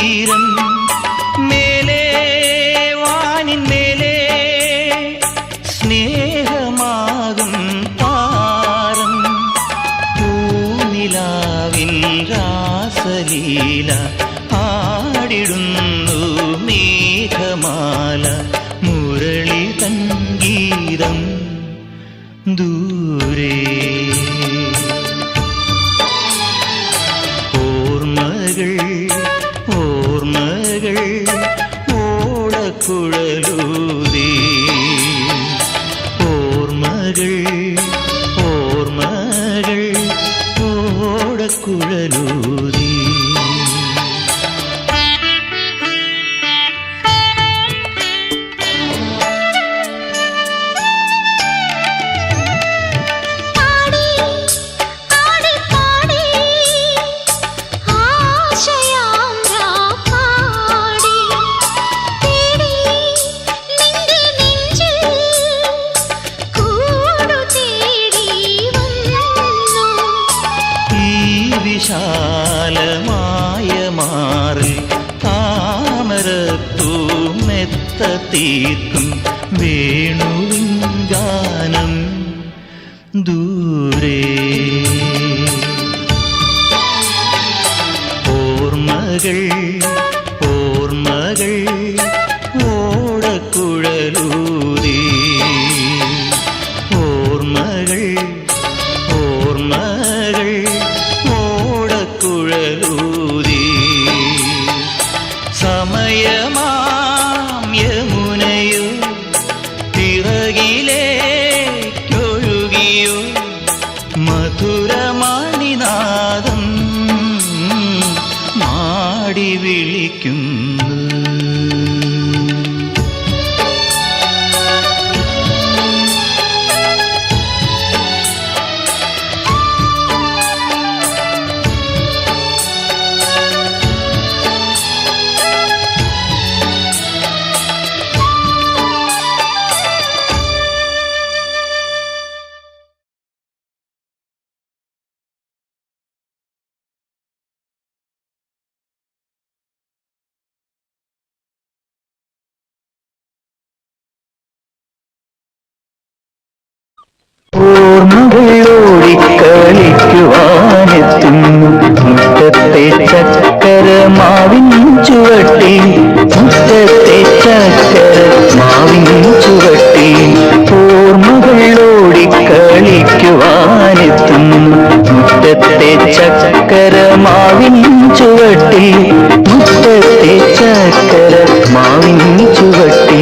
തീരം മേലേ വാനിൻ മേലേ സ്നേഹമാകും താരം പൂനിലാവിൻ രാസലീല ആടിടുന്നു മേഘമാല മുരളി സംഗീതം ദൂരെ ഓർമ്മകൾ ഓർമ്മകൾ ഓടക്കുഴലൂതി ഓർമ്മകൾ ഓർമ്മകൾ ഓടക്കുഴലൂതി വിശാലമായ മാറിൽ താമരത്തൂമെത്ത തീർക്കും വേണുവിൻ ഗാനം ദൂരെ ഓർമ്മകൾ ഓർമ്മകൾ ഓടക്കുഴലൂതി ഓർമ്മകൾ ഓർമ്മകൾ ഓടക്കുഴലൂതി സമയമാം യമുനയോ പിറകിലേക്കൊഴുകിയോ മധുരമണിനാദം മാടി വിളിക്കുന്നു ഓർമ്മകളോടിക്കളിക്കുവാനെത്തുന്നു മുറ്റത്തെ ചക്കര മാവിൻ ചുവട്ടി മുറ്റത്തെ ചക്കര മാവിൻ ചുവട്ടി ഓർമ്മകളോടിക്കളിക്കുവാനെത്തുന്നു മുറ്റത്തെ ചക്കര മാവിൻ ചുവട്ടി മുറ്റത്തെ ചക്കര മാവിൻ ചുവട്ടി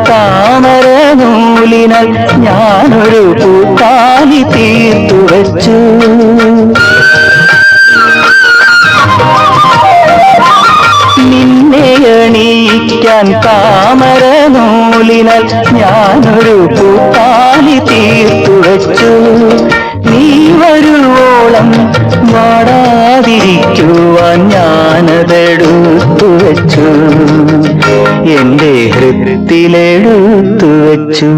താമര നൂലിനാൽ ഞാനൊരു പൂത്താലി തീർത്തു വച്ചു നിന്നെ അണിയിക്കാൻ താമര നൂലിനാൽ ഞാനൊരു പൂത്താലി തീർത്തു വച്ചു നീ വരുവോളം വാടാതിരിക്കുവാൻ ഞാനതെടുത്തു വച്ചു എന്റെ ഹൃത്തിലെടുത്തു വച്ചു